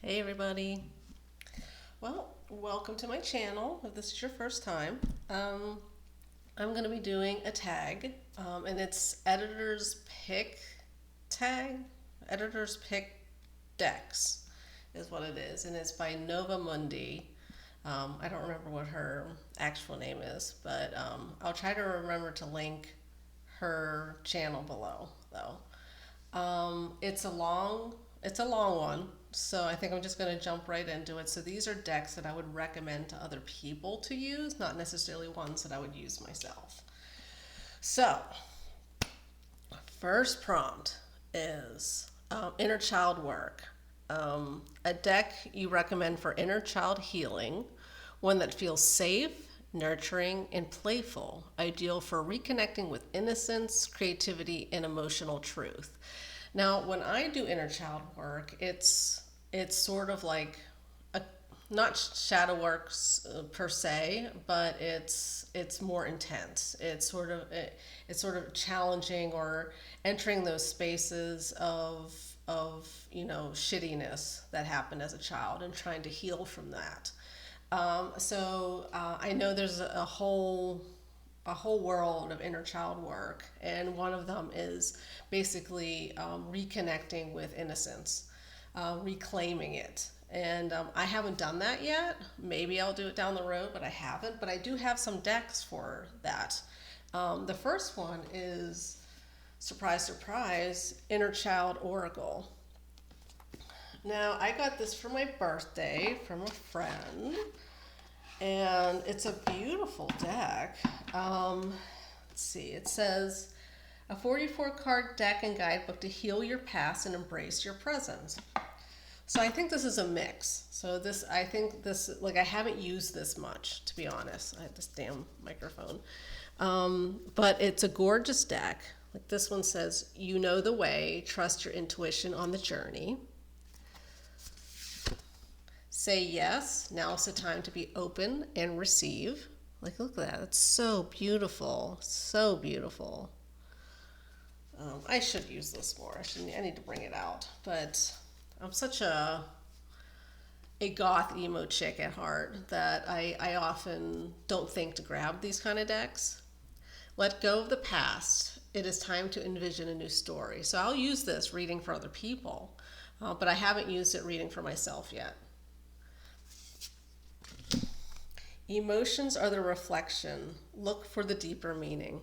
Hey everybody. Well, welcome to my channel. If this is your first time, I'm going to be doing a tag, and it's editor's pick tag. Editor's pick decks is what it is, and it's by Nova Mundi. I don't remember what her actual name is, but I'll try to remember to link her channel below, though. It's a long one, so I think I'm just going to jump right into it. So these are decks that I would recommend to other people to use, not necessarily ones that I would use myself. So, first prompt is inner child work. A deck you recommend for inner child healing, one that feels safe, nurturing, and playful, ideal for reconnecting with innocence, creativity, and emotional truth. Now, when I do inner child work, it's sort of like a, not shadow works per se, but it's more intense. It's sort of challenging or entering those spaces of shittiness that happened as a child and trying to heal from that. I know there's a whole world of inner child work, and one of them is basically reconnecting with innocence, reclaiming it. And I haven't done that yet. Maybe I'll do it down the road, but I haven't. But I do have some decks for that. The first one is, surprise, surprise, Inner Child Oracle. Now, I got this for my birthday from a friend, and it's a beautiful deck. Let's see, it says a 44 card deck and guidebook to heal your past and embrace your present. So I think this is a mix. I think this, like, I haven't used this much, to be honest. I have this damn microphone. But it's a gorgeous deck. Like this one says, you know the way, trust your intuition on the journey. Say yes, now's the time to be open and receive. Like, look at that. It's so beautiful. So beautiful. I should use this more. I need to bring it out. But I'm such a goth emo chick at heart that I often don't think to grab these kind of decks. Let go of the past. It is time to envision a new story. So I'll use this reading for other people, but I haven't used it reading for myself yet. Emotions are the reflection. Look for the deeper meaning.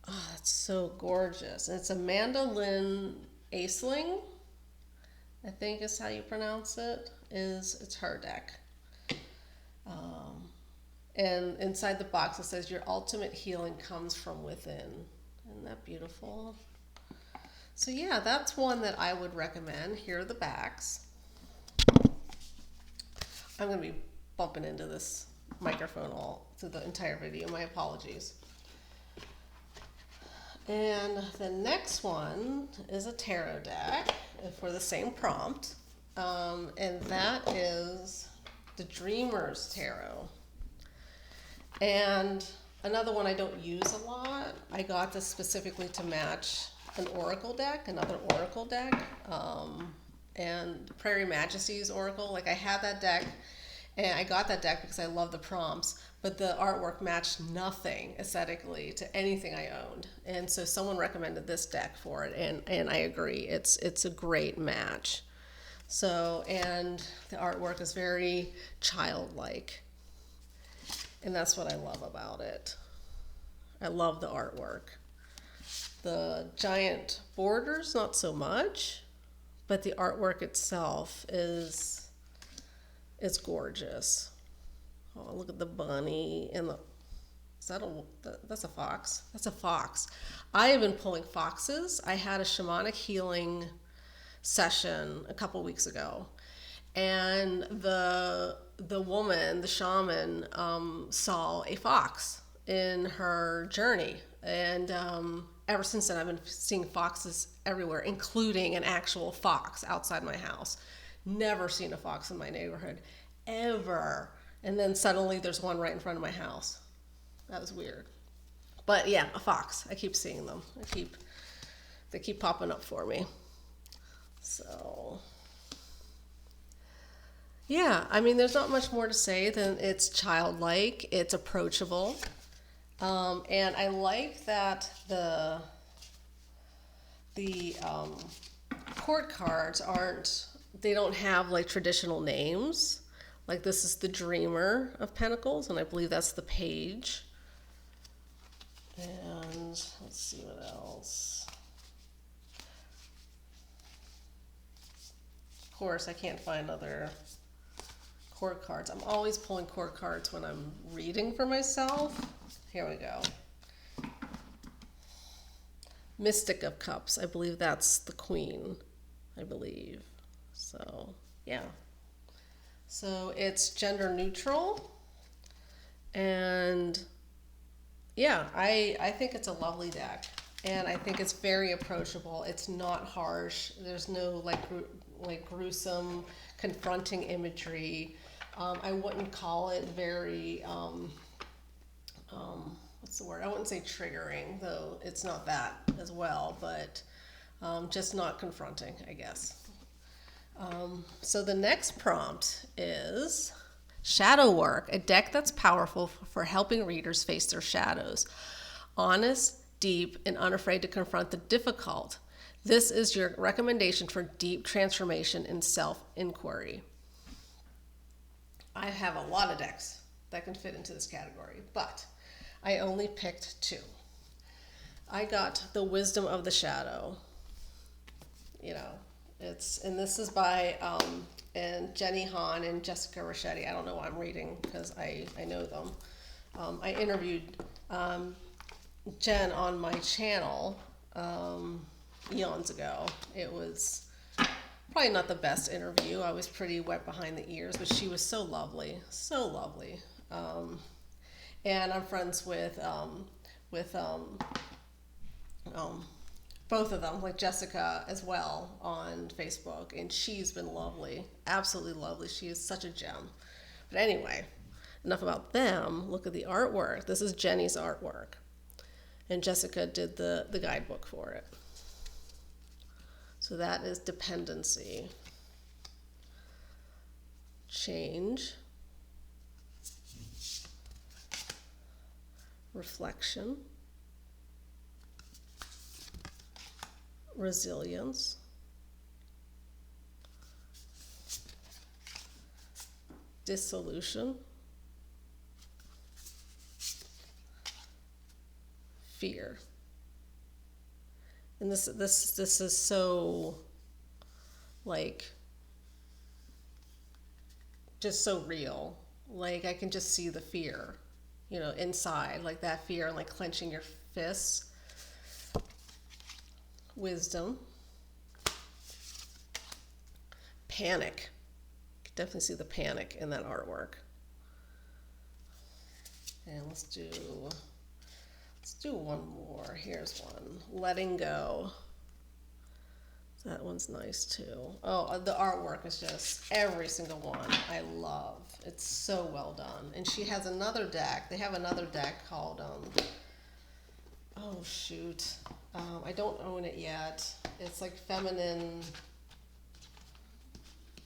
Oh, that's so gorgeous. And it's Amanda Lynn Aisling, I think is how you pronounce it. It's her deck. And inside the box it says your ultimate healing comes from within. Isn't that beautiful? So yeah, that's one that I would recommend. Here are the backs. I'm going to be bumping into this microphone all through the entire video. My apologies. And the next one is a tarot deck for the same prompt, and that is the Dreamer's Tarot. And another one I don't use a lot. I got this specifically to match an oracle deck, another oracle deck, and Prairie Majesty's Oracle. Like, I had that deck, and I got that deck because I love the prompts, but the artwork matched nothing aesthetically to anything I owned. And so someone recommended this deck for it, and I agree. It's a great match. So, and the artwork is very childlike. And that's what I love about it. I love the artwork. The giant borders, not so much, but the artwork itself is gorgeous. Oh, look at the bunny and that's a fox. That's a fox. I have been pulling foxes. I had a shamanic healing session a couple weeks ago, and the woman, the shaman, saw a fox in her journey, and ever since then I've been seeing foxes everywhere, including an actual fox outside my house. Never seen a fox in my neighborhood ever, and then suddenly there's one right in front of my house. That was weird. But yeah, a fox. I keep seeing them. They keep popping up for me. So Yeah, I mean, there's not much more to say than it's childlike, it's approachable, and I like that the court cards aren't, they don't have like traditional names. Like this is the Dreamer of Pentacles, and I believe that's the page. And let's see what else. Of course, I can't find other court cards. I'm always pulling court cards when I'm reading for myself. Here we go. Mystic of Cups. I believe that's the Queen, I believe. So, yeah. So it's gender neutral. And yeah, I think it's a lovely deck. And I think it's very approachable. It's not harsh. There's no like gruesome, confronting imagery. I wouldn't call it very, what's the word? I wouldn't say triggering, though it's not that as well, but just not confronting, I guess. So the next prompt is Shadow Work, a deck that's powerful for helping readers face their shadows. Honest, deep, and unafraid to confront the difficult. This is your recommendation for deep transformation and self-inquiry. I have a lot of decks that can fit into this category, but I only picked two. I got the Wisdom of the Shadow. You know, and this is by and Jenny Han and Jessica Rochetti. I don't know why I'm reading because I know them. I interviewed Jen on my channel eons ago. It was probably not the best interview. I was pretty wet behind the ears, but she was so lovely, so lovely. And I'm friends with both of them, like Jessica as well, on Facebook, and she's been lovely, absolutely lovely. She is such a gem. But anyway, enough about them. Look at the artwork. This is Jenny's artwork, and Jessica did the guidebook for it. So that is dependency, change, reflection, resilience, dissolution, fear. And this is so, like, just so real. Like, I can just see the fear, you know, inside, like that fear, and like clenching your fists. Wisdom, panic. You can definitely see the panic in that artwork. And let's do one more. Here's one. Letting go. That one's nice too. Oh, the artwork is just every single one I love. It's so well done. And she has another deck. They have another deck called oh shoot. I don't own it yet. It's like feminine.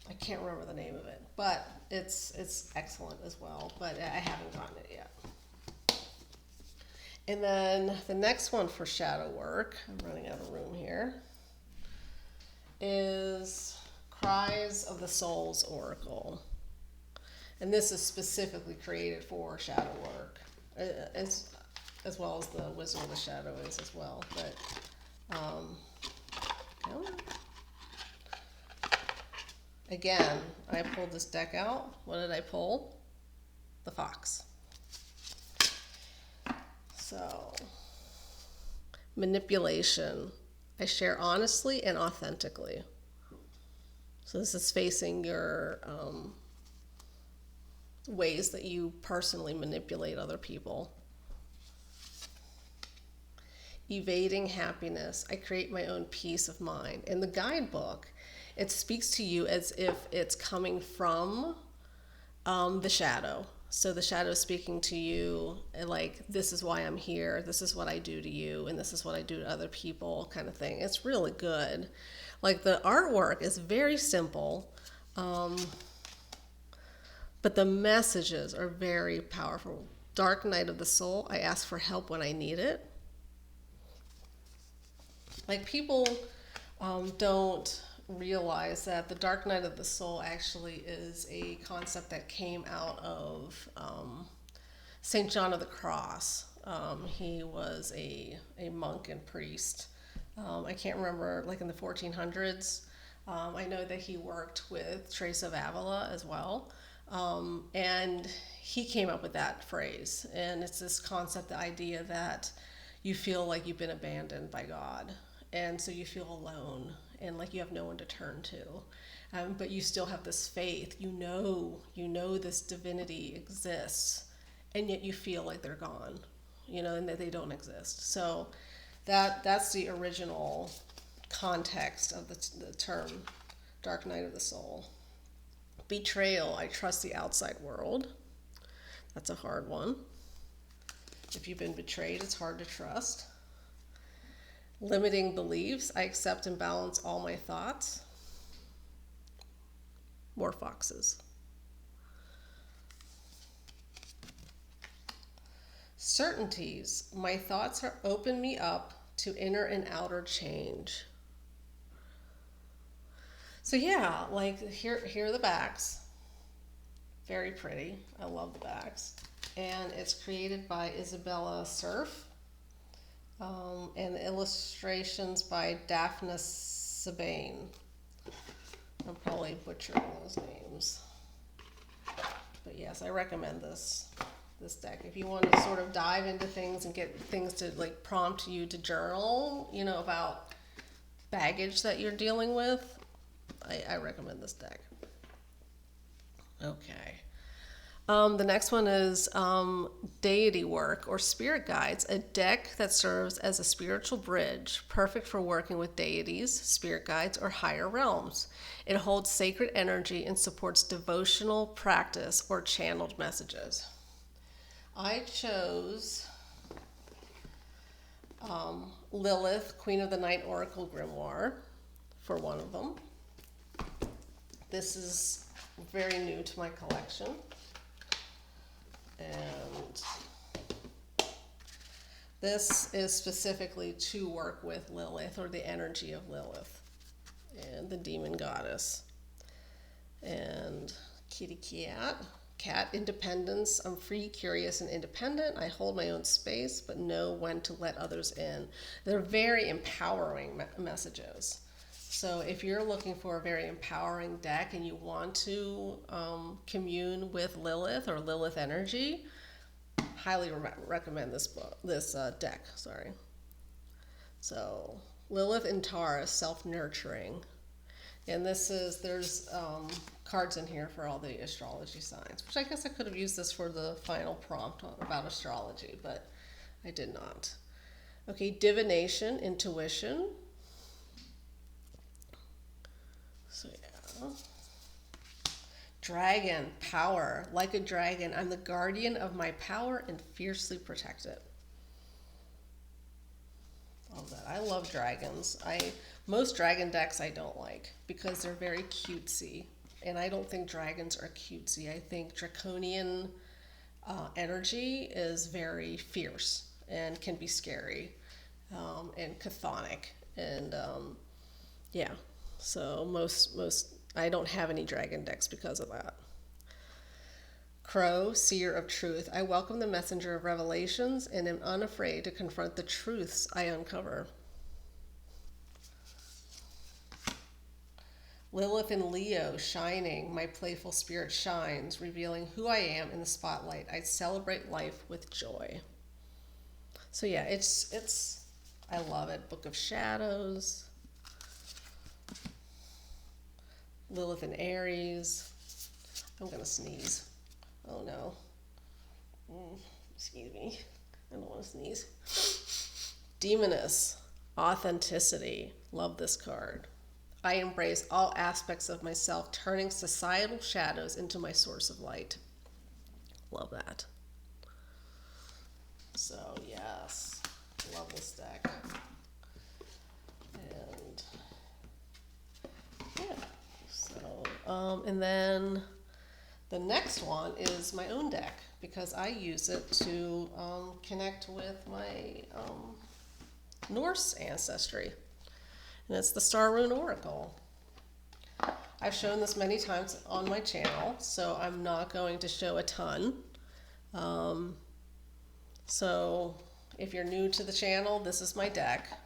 I can't remember the name of it, but it's excellent as well. But I haven't gotten it yet. And then the next one for shadow work, I'm running out of room here, is Cries of the Soul's Oracle. And this is specifically created for shadow work, as well as the Wisdom of the Shadow is as well. But again, I pulled this deck out. What did I pull? The Fox. So, manipulation. I share honestly and authentically. So this is facing your ways that you personally manipulate other people. Evading happiness. I create my own peace of mind. In the guidebook, it speaks to you as if it's coming from the shadow. So the shadow is speaking to you like, this is why I'm here, this is what I do to you, and this is what I do to other people, kind of thing. It's really good. Like, the artwork is very simple. But the messages are very powerful. Dark night of the soul, I ask for help when I need it. Like people don't realize that the dark night of the soul actually is a concept that came out of St. John of the Cross. He was a monk and priest. I can't remember, like in the 1400s. I know that he worked with Teresa of Avila as well. And he came up with that phrase. And it's this concept, the idea that you feel like you've been abandoned by God. And so you feel alone and like you have no one to turn to. But you still have this faith. You know this divinity exists. And yet you feel like they're gone, and that they don't exist. So that's the original context of the term dark night of the soul. Betrayal, I trust the outside world. That's a hard one. If you've been betrayed, it's hard to trust. Limiting beliefs, I accept and balance all my thoughts. More foxes. Certainties, my thoughts open me up to inner and outer change. So yeah, like here are the backs. Very pretty. I love the backs. And it's created by Isabella Surf. And the illustrations by Daphne Sabine. I'm probably butchering those names. But yes, I recommend this deck. If you want to sort of dive into things and get things to like prompt you to journal, about baggage that you're dealing with, I recommend this deck. Okay. The next one is Deity Work or Spirit Guides, a deck that serves as a spiritual bridge, perfect for working with deities, spirit guides, or higher realms. It holds sacred energy and supports devotional practice or channeled messages. I chose Lilith, Queen of the Night Oracle Grimoire, for one of them. This is very new to my collection. And this is specifically to work with Lilith, or the energy of Lilith, and the demon goddess. And kitty cat, independence. I'm free, curious, and independent. I hold my own space, but know when to let others in. They're very empowering messages. So if you're looking for a very empowering deck and you want to commune with Lilith or Lilith energy, highly recommend this deck. Sorry. So Lilith in Taurus, self-nurturing, and there's cards in here for all the astrology signs, which I guess I could have used this for the final prompt about astrology, but I did not. Okay, divination, intuition. So yeah. Dragon, power. Like a dragon, I'm the guardian of my power and fiercely protect it. Love that. I love dragons. Most dragon decks I don't like because they're very cutesy. And I don't think dragons are cutesy. I think draconian energy is very fierce and can be scary and chthonic. And yeah. So most I don't have any dragon decks because of that. Crow, seer of truth. I welcome the messenger of revelations and am unafraid to confront the truths I uncover. Lilith in Leo, shining. My playful spirit shines, revealing who I am in the spotlight. I celebrate life with joy. So yeah, it's I love it. Book of Shadows. Lilith in Aries. I'm gonna sneeze. Oh no. Excuse me. I don't want to sneeze. Demoness. Authenticity. Love this card. I embrace all aspects of myself, turning societal shadows into my source of light. Love that. So yes, love this deck. And yeah. So and then The next one is my own deck because I use it to connect with my Norse ancestry. And it's the Star Rune Oracle. I've shown this many times on my channel, so I'm not going to show a ton. So if you're new to the channel, this is my deck.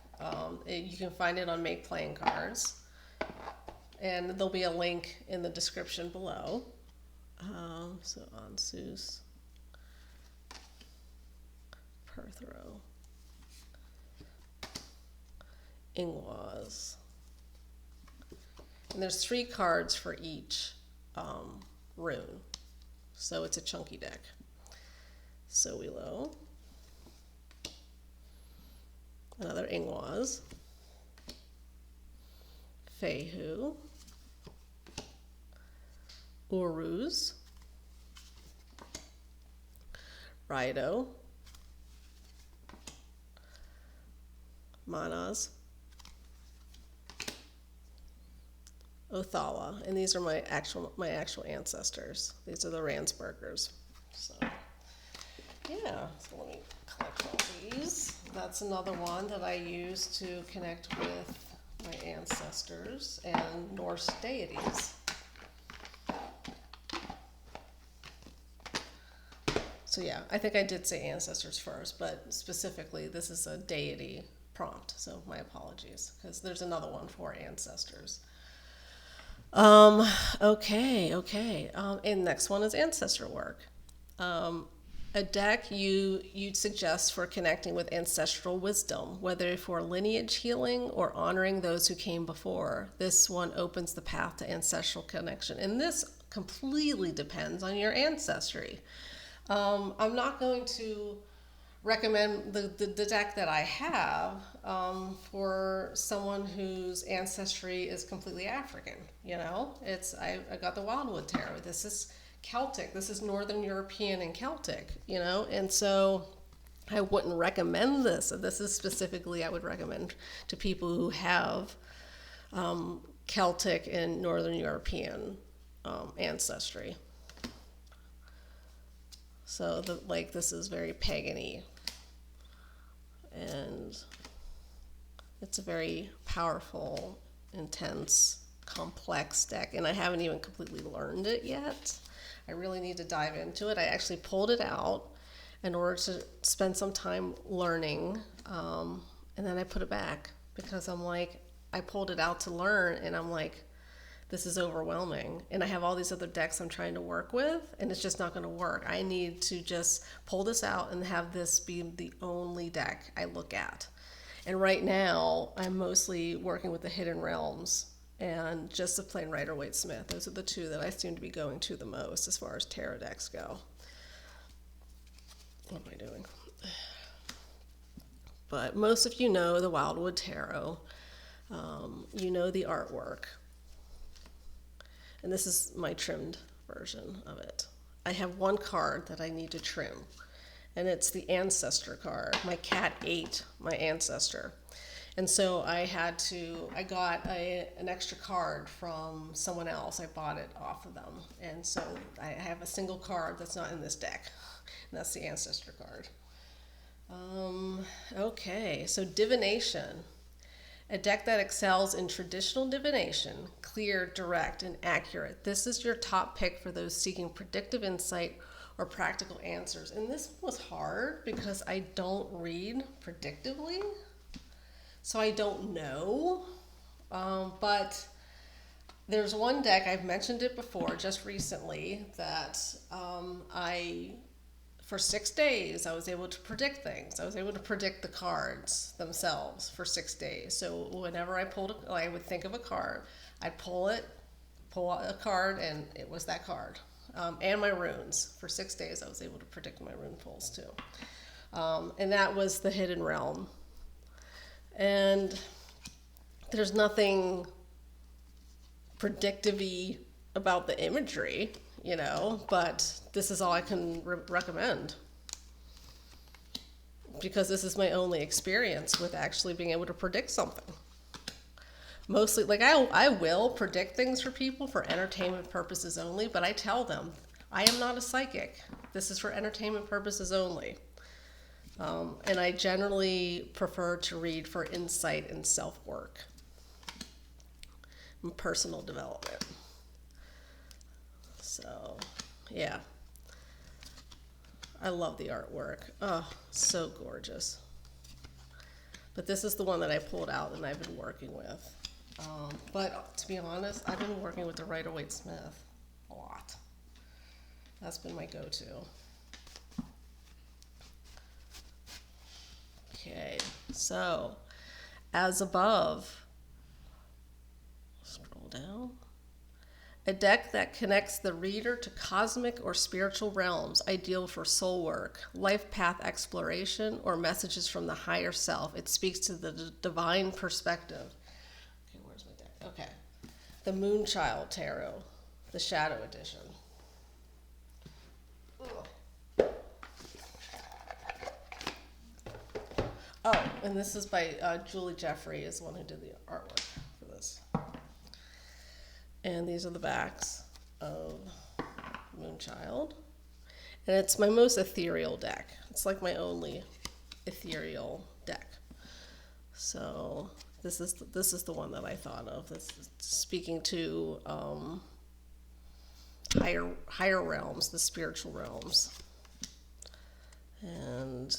You can find it on Make Playing Cards. And there'll be a link in the description below. So Ansus, Perthro, Ingwaz. And there's 3 cards for each rune. So it's a chunky deck. Sowilo, another Ingwaz, Fehu, Uruz, Raido, Manas, Othala, and these are my actual ancestors. These are the Ransburgers. So yeah, so let me collect all these. That's another one that I use to connect with my ancestors and Norse deities. So yeah, I think I did say ancestors first, but specifically this is a deity prompt, so my apologies, because there's another one for ancestors. Okay. And next one is Ancestor Work. A deck you'd suggest for connecting with ancestral wisdom, whether for lineage healing or honoring those who came before. This one opens the path to ancestral connection, and this completely depends on your ancestry. I'm not going to recommend the deck that I have for someone whose ancestry is completely African. You know, I got the Wildwood Tarot. This is Celtic. This is Northern European and Celtic. You know, and so I wouldn't recommend this. This is specifically I would recommend to people who have Celtic and Northern European ancestry. So this is very pagan-y, and it's a very powerful, intense, complex deck, and I haven't even completely learned it yet. I really need to dive into it. I actually pulled it out in order to spend some time learning, and then I put it back because I'm like, I pulled it out to learn, and I'm like, this is overwhelming. And I have all these other decks I'm trying to work with, and it's just not going to work. I need to just pull this out and have this be the only deck I look at. And right now, I'm mostly working with the Hidden Realms and just the plain Rider-Waite-Smith. Those are the 2 that I seem to be going to the most as far as tarot decks go. What am I doing? But most of you know the Wildwood Tarot. You know the artwork. And this is my trimmed version of it. I have one card that I need to trim, and it's the Ancestor card. My cat ate my ancestor. And so I got an extra card from someone else. I bought it off of them. And so I have a single card that's not in this deck. And that's the Ancestor card. Okay, so divination. A deck that excels in traditional divination, clear, direct, and accurate. This is your top pick for those seeking predictive insight or practical answers. And this was hard because I don't read predictively, so I don't know. But there's one deck, I've mentioned it before just recently, that for 6 days, I was able to predict things. I was able to predict the cards themselves for 6 days. So whenever I would think of a card, I'd pull out a card, and it was that card. And my runes. For 6 days, I was able to predict my rune pulls too. And that was the Hidden Realm. And there's nothing predictive-y about the imagery, you know, but this is all I can recommend because this is my only experience with actually being able to predict something. Mostly, like I will predict things for people for entertainment purposes only, but I tell them I am not a psychic. This is for entertainment purposes only. And I generally prefer to read for insight and self-work and personal development. So, yeah. I love the artwork. Oh, so gorgeous. But this is the one that I pulled out and I've been working with. But to be honest, I've been working with the Rider-Waite-Smith a lot. That's been my go-to. Okay, so as above, scroll down. A deck that connects the reader to cosmic or spiritual realms, ideal for soul work, life path exploration, or messages from the higher self. It speaks to the divine perspective. Okay, where's my deck? Okay. The Moonchild Tarot, the Shadow Edition. Oh, and this is by Julie Jeffrey, is the one who did the artwork for this. And these are the backs of Moonchild. And it's my most ethereal deck. It's like my only ethereal deck. So this is the one that I thought of. This is speaking to higher realms, the spiritual realms. And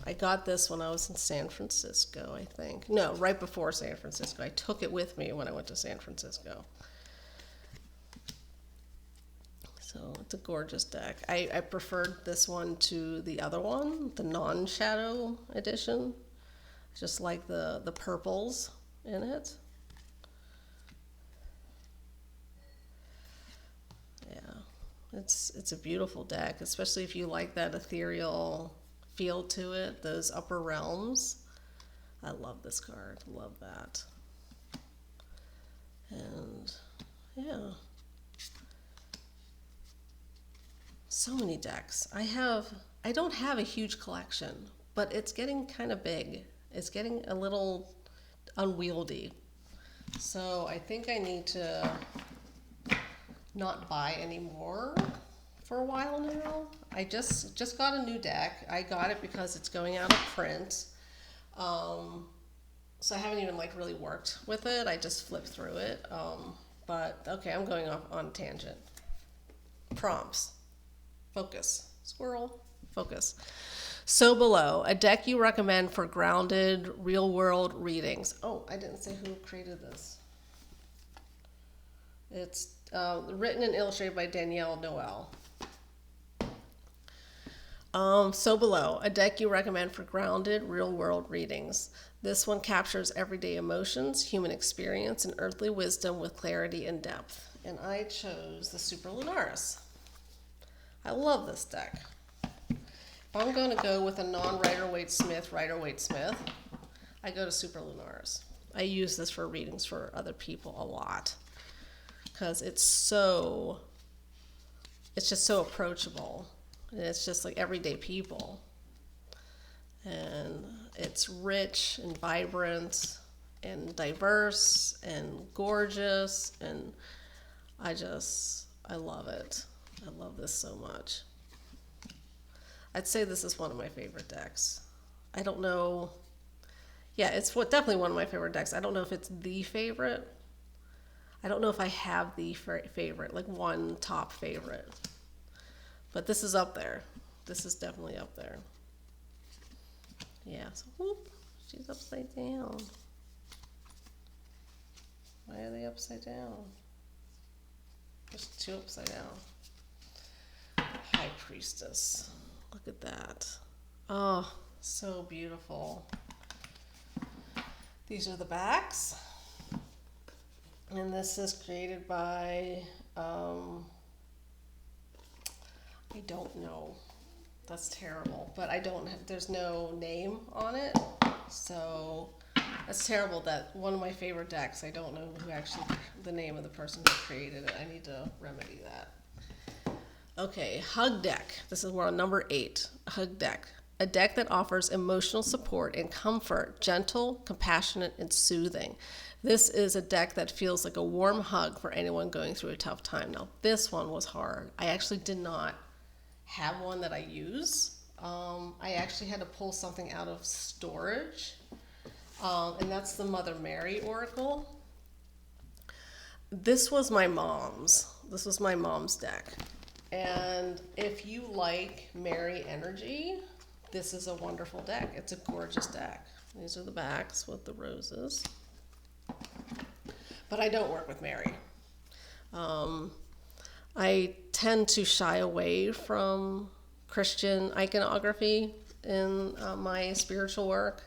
I got this when I was in San Francisco, I think. No, right before San Francisco. I took it with me when I went to San Francisco. So it's a gorgeous deck. I preferred this one to the other one, the non-shadow edition. Just like the purples in it. Yeah, it's a beautiful deck, especially if you like that ethereal feel to it, those upper realms. I love this card, love that. And yeah. So many decks. I don't have a huge collection, but it's getting kind of big. It's getting a little unwieldy. So I think I need to not buy any more for a while now. I just got a new deck. I got it because it's going out of print. So I haven't even really worked with it. I just flipped through it. But okay, I'm going off on a tangent. Prompts. Focus. Squirrel. Focus. So below, a deck you recommend for grounded, real-world readings. Oh, I didn't say who created this. It's written and illustrated by Danielle Noel. So below, a deck you recommend for grounded, real-world readings. This one captures everyday emotions, human experience, and earthly wisdom with clarity and depth. And I chose the Superlunaris. I love this deck. If I'm going to go with a non-Rider-Waite-Smith, I go to Superlunaris. I use this for readings for other people a lot because it's just so approachable. And it's just like everyday people. And it's rich and vibrant and diverse and gorgeous. And I love it. I love this so much. I'd say this is one of my favorite decks. I don't know. Yeah, it's definitely one of my favorite decks. I don't know if it's the favorite. I don't know if I have the favorite, like one top favorite. But this is up there. This is definitely up there. Yeah, so whoop, she's upside down. Why are they upside down? There's two upside down. High Priestess. Look at that. Oh, so beautiful. These are the backs. And this is created by, I don't know. That's terrible. But there's no name on it. So that's terrible that one of my favorite decks, I don't know the name of the person who created it. I need to remedy that. Okay, Hug Deck. We're on number 8. Hug Deck. a deck that offers emotional support and comfort, gentle, compassionate, and soothing. This is a deck that feels like a warm hug for anyone going through a tough time. Now, this one was hard. I actually did not have one that I use. I actually had to pull something out of storage, and that's the Mother Mary Oracle. This was my mom's. This was my mom's deck. And if you like Mary energy, this is a wonderful deck. It's a gorgeous deck. These are the backs with the roses. But I don't work with Mary. I tend to shy away from Christian iconography in my spiritual work,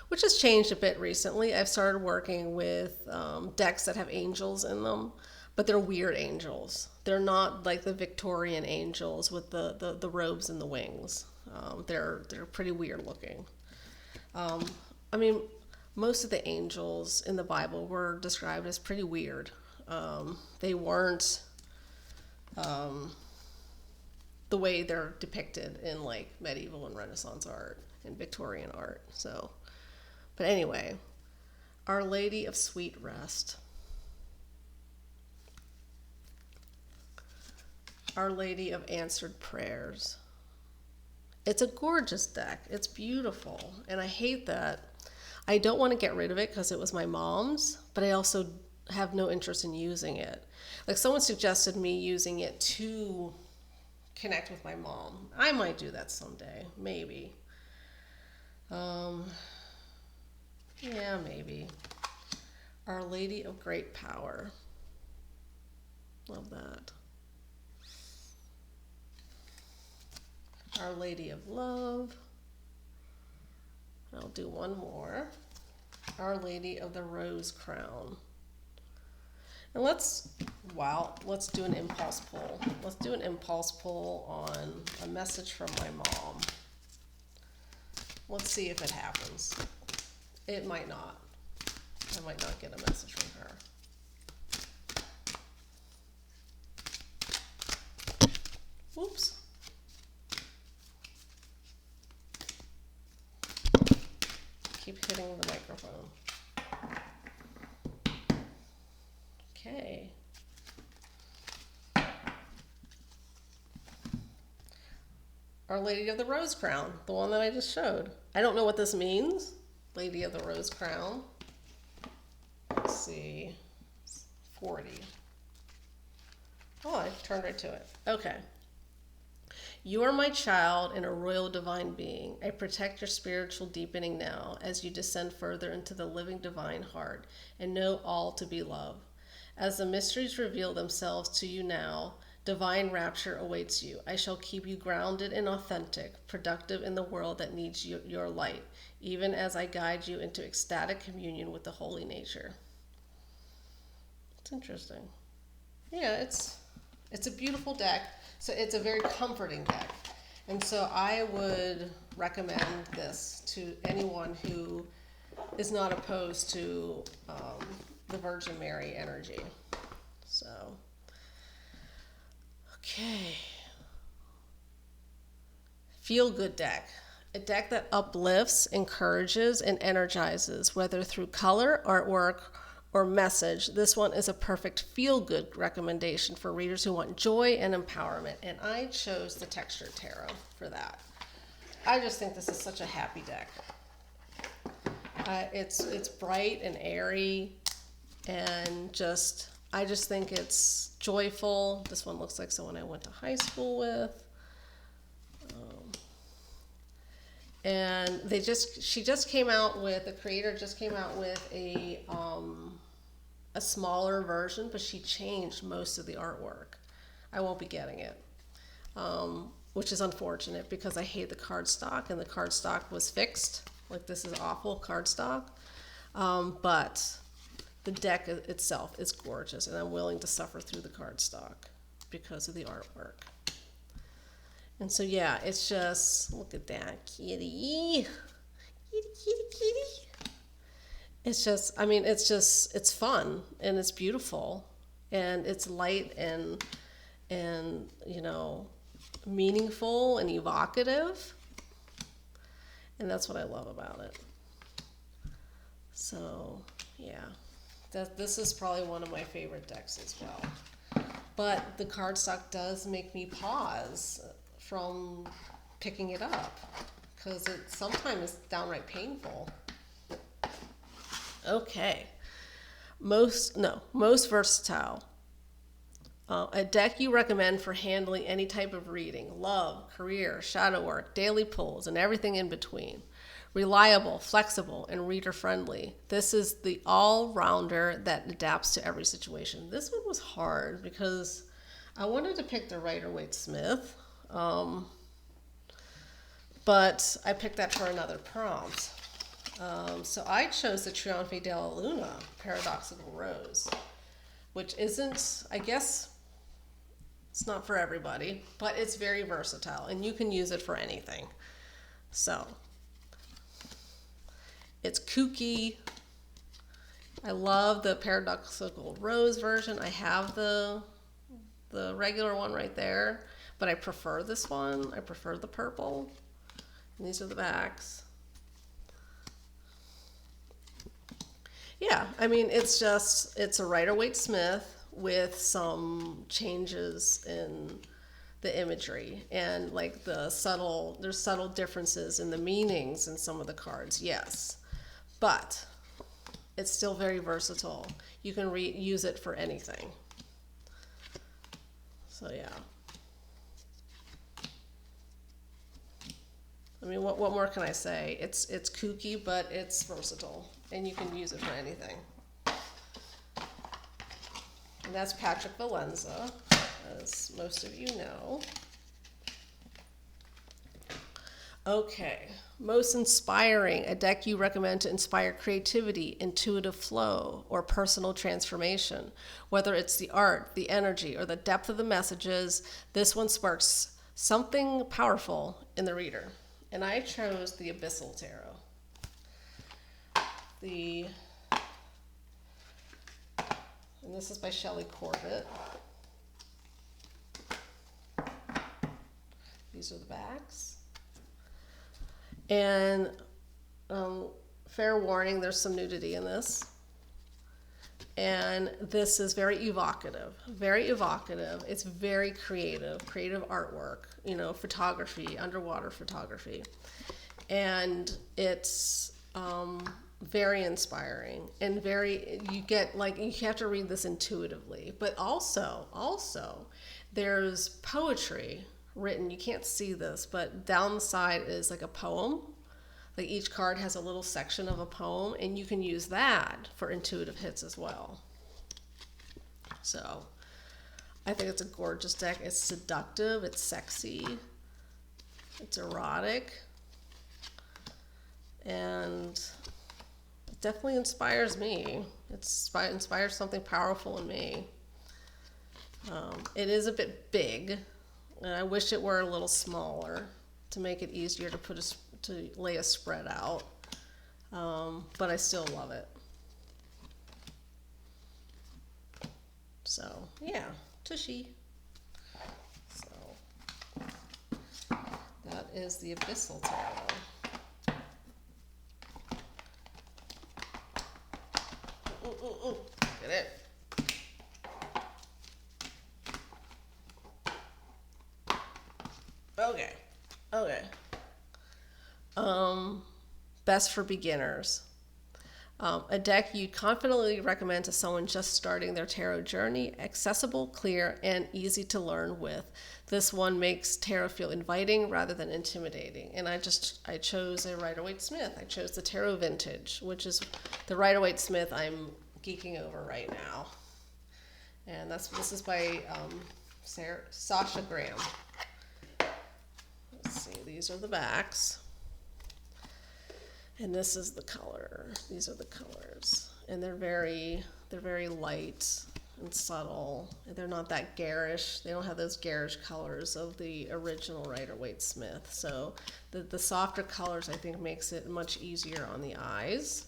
which has changed a bit recently. I've started working with decks that have angels in them, but they're weird angels. They're not like the Victorian angels with the robes and the wings. They're pretty weird looking. I mean, most of the angels in the Bible were described as pretty weird. They weren't the way they're depicted in like medieval and Renaissance art and Victorian art. So, but anyway, Our Lady of Sweet Rest. Our Lady of Answered Prayers. It's a gorgeous deck. It's beautiful. And I hate that. I don't want to get rid of it because it was my mom's, but I also have no interest in using it. Like someone suggested me using it to connect with my mom. I might do that someday, maybe. Yeah, maybe. Our Lady of Great Power. Love that. Our Lady of Love. I'll do one more. Our Lady of the Rose Crown. And let's do an impulse pull. Let's do an impulse pull on a message from my mom. Let's see if it happens. It might not. I might not get a message from her. Whoops. Keep hitting the microphone. Okay. Our Lady of the Rose Crown, the one that I just showed. I don't know what this means. Lady of the Rose Crown. Let's see. 40. Oh, I turned right to it. Okay. You are my child and a royal divine being. I protect your spiritual deepening now as you descend further into the living divine heart and know all to be love. As the mysteries reveal themselves to you now, divine rapture awaits you. I shall keep you grounded and authentic, productive in the world that needs your light, even as I guide you into ecstatic communion with the holy nature. It's interesting. Yeah, it's a beautiful deck. So it's a very comforting deck. And so I would recommend this to anyone who is not opposed to the Virgin Mary energy. So, okay. Feel good deck. A deck that uplifts, encourages, and energizes, whether through color, artwork, or message. This one is a perfect feel-good recommendation for readers who want joy and empowerment. And I chose the Textured Tarot for that. I just think this is such a happy deck. It's bright and airy, and I just think it's joyful. This one looks like someone I went to high school with. And the creator just came out with a smaller version, but she changed most of the artwork. I won't be getting it, which is unfortunate because I hate the cardstock, and the cardstock was fixed. Like, this is awful cardstock, but the deck itself is gorgeous, and I'm willing to suffer through the cardstock because of the artwork. And so, yeah, it's just, look at that, kitty. Kitty, kitty, kitty. It's just, it's fun, and it's beautiful, and it's light and meaningful and evocative. And that's what I love about it. So, yeah. This is probably one of my favorite decks as well. But the cardstock does make me pause from picking it up, because it sometimes is downright painful. Okay. Most versatile. A deck you recommend for handling any type of reading: love, career, shadow work, daily pulls, and everything in between. Reliable, flexible, and reader friendly. This is the all-rounder that adapts to every situation. This one was hard because I wanted to pick the Rider-Waite-Smith, but I picked that for another prompt. So I chose the Trionfe della Luna, Paradoxical Rose, which isn't, I guess, it's not for everybody, but it's very versatile, and you can use it for anything. So, it's kooky. I love the Paradoxical Rose version. I have the regular one right there, but I prefer this one. I prefer the purple. And these are the backs. Yeah, I mean, it's a Rider-Waite-Smith with some changes in the imagery and like there's subtle differences in the meanings in some of the cards, yes. But it's still very versatile. You can use it for anything. So yeah. I mean, what more can I say? It's kooky, but it's versatile, and you can use it for anything. And that's Patrick Valenza, as most of you know. Okay, most inspiring, a deck you recommend to inspire creativity, intuitive flow, or personal transformation. Whether it's the art, the energy, or the depth of the messages, this one sparks something powerful in the reader. And I chose the Abyssal Tarot. And this is by Shelley Corbett. These are the backs. And fair warning, there's some nudity in this. And this is very evocative, very evocative. It's very creative artwork, photography, underwater photography. And it's very inspiring and you have to read this intuitively. But also there's poetry written. You can't see this, but down the side is like a poem. Like each card has a little section of a poem, and you can use that for intuitive hits as well. So I think it's a gorgeous deck. It's seductive, it's sexy, it's erotic, and it definitely inspires me. It inspires something powerful in me. It is a bit big, and I wish it were a little smaller to make it easier to lay a spread out, but I still love it. So yeah, tushy. So that is the Abyssal Tarot. Ooh, get it. Okay. Best for beginners. A deck you'd confidently recommend to someone just starting their tarot journey, accessible, clear, and easy to learn with. This one makes tarot feel inviting rather than intimidating. And I chose a Rider-Waite-Smith. I chose the Tarot Vintage, which is the Rider-Waite-Smith I'm geeking over right now. And this is by Sasha Graham. Let's see, these are the backs. And this is the color. These are the colors. And they're very light and subtle. And they're not that garish. They don't have those garish colors of the original Rider-Waite-Smith. So the softer colors, I think, makes it much easier on the eyes.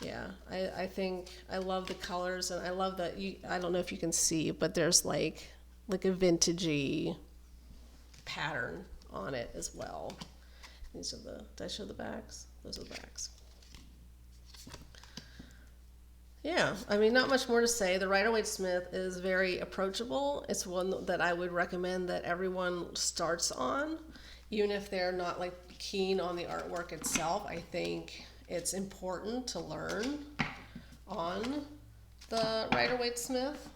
Yeah, Yeah, I think I love the colors, and I love that I don't know if you can see, but there's like a vintagey pattern on it as well. These are did I show the backs? Those are the backs. Yeah, I mean, not much more to say. The Rider-Waite-Smith is very approachable. It's one that I would recommend that everyone starts on, even if they're not like keen on the artwork itself. I think it's important to learn on the Rider-Waite-Smith.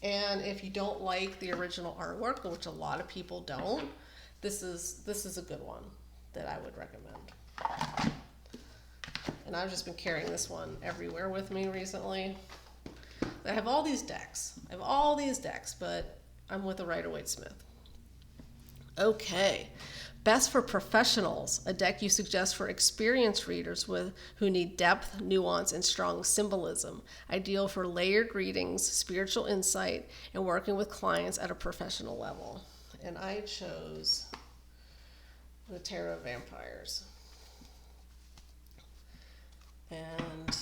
And if you don't like the original artwork, which a lot of people don't, this is a good one that I would recommend. And I've just been carrying this one everywhere with me recently. I have all these decks. But I'm with a Rider-Waite-Smith. Okay. Best for professionals, a deck you suggest for experienced readers who need depth, nuance, and strong symbolism. Ideal for layered readings, spiritual insight, and working with clients at a professional level. And I chose the Tarot Vampires. And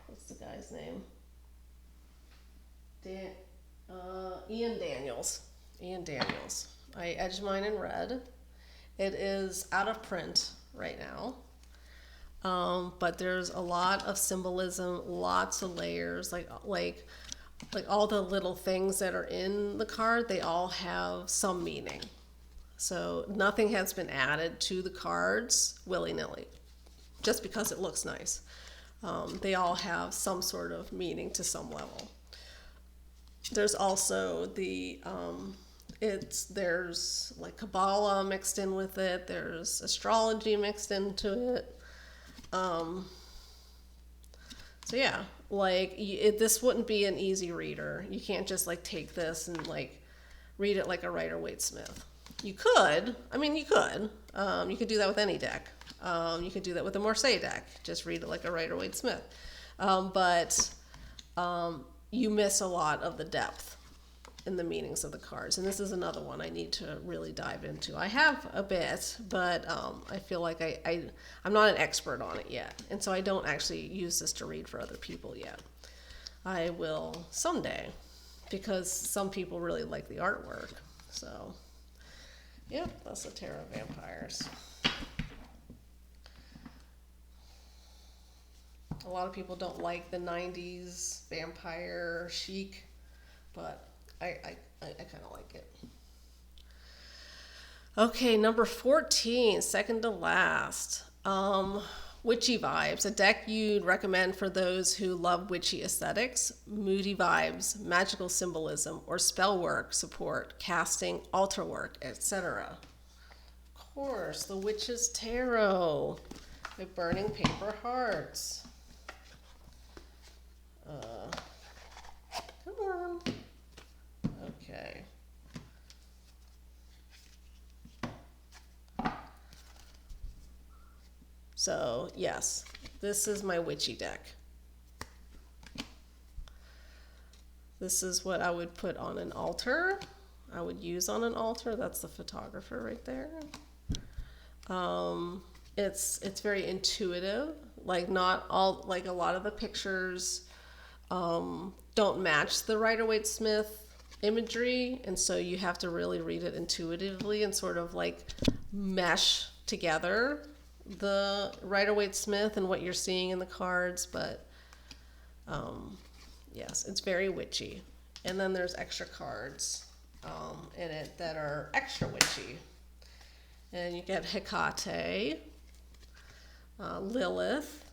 what's the guy's name? Ian Daniels. I edged mine in red. It is out of print right now, but there's a lot of symbolism, lots of layers, like all the little things that are in the card. They all have some meaning. So nothing has been added to the cards willy-nilly, just because it looks nice. They all have some sort of meaning to some level. There's also there's like Kabbalah mixed in with it. There's astrology mixed into it. So yeah, this wouldn't be an easy reader. You can't just like take this and like read it like a Rider-Waite-Smith. You could. You could do that with any deck. You could do that with a Marseille deck. Just read it like a Rider-Waite-Smith. But you miss a lot of the depth in the meanings of the cards. And this is another one I need to really dive into. I have a bit, but I feel like I'm not an expert on it yet. And so I don't actually use this to read for other people yet. I will someday, because some people really like the artwork. So, yep, that's the Tarot Vampires. A lot of people don't like the 90s vampire chic, but I kind of like it. Okay, number 14, second to last. Witchy Vibes, a deck you'd recommend for those who love witchy aesthetics, moody vibes, magical symbolism, or spell work support, casting, altar work, etc. Of course, the Witch's Tarot with Burning Paper Hearts. Come on. Okay. So, yes, this is my witchy deck. This is what I would put on an altar. I would use on an altar. That's the photographer right there. It's very intuitive. Like not all, like a lot of the pictures don't match the Rider-Waite-Smith imagery, and so you have to really read it intuitively and sort of like mesh together the Rider-Waite-Smith and what you're seeing in the cards. But yes, it's very witchy. And then there's extra cards in it that are extra witchy. And you get Hecate, Lilith,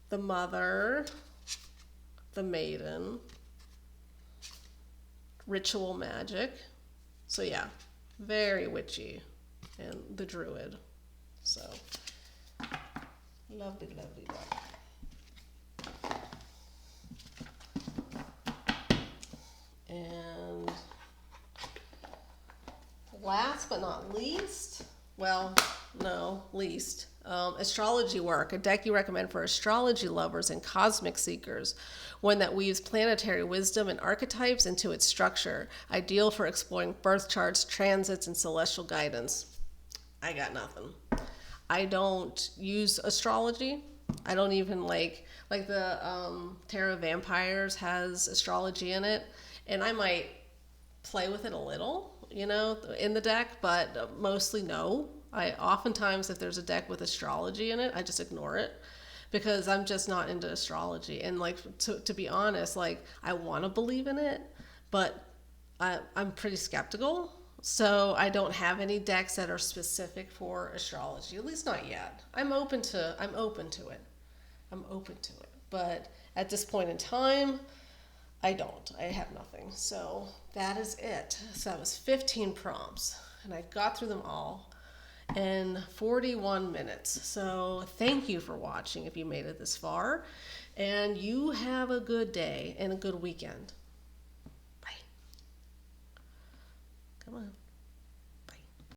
the Mother, the Maiden, Ritual Magic. So yeah, very witchy. And the Druid. So, lovely, lovely deck. And last but not least, Astrology Work, a deck you recommend for astrology lovers and cosmic seekers, one that weaves planetary wisdom and archetypes into its structure, ideal for exploring birth charts, transits, and celestial guidance. I got nothing. I don't use astrology. I don't even like the Tarot of Vampires has astrology in it, and I might play with it a little, in the deck, but mostly no. I oftentimes, if there's a deck with astrology in it, I just ignore it because I'm just not into astrology. And like to be honest, like I want to believe in it, but I'm pretty skeptical. So I don't have any decks that are specific for astrology, at least not yet. I'm open to it. I'm open to it. But at this point in time, I don't. I have nothing. So that is it. So that was 15 prompts, and I got through them all in 41 minutes. So thank you for watching if you made it this far, and you have a good day and a good weekend. Bye. Come on.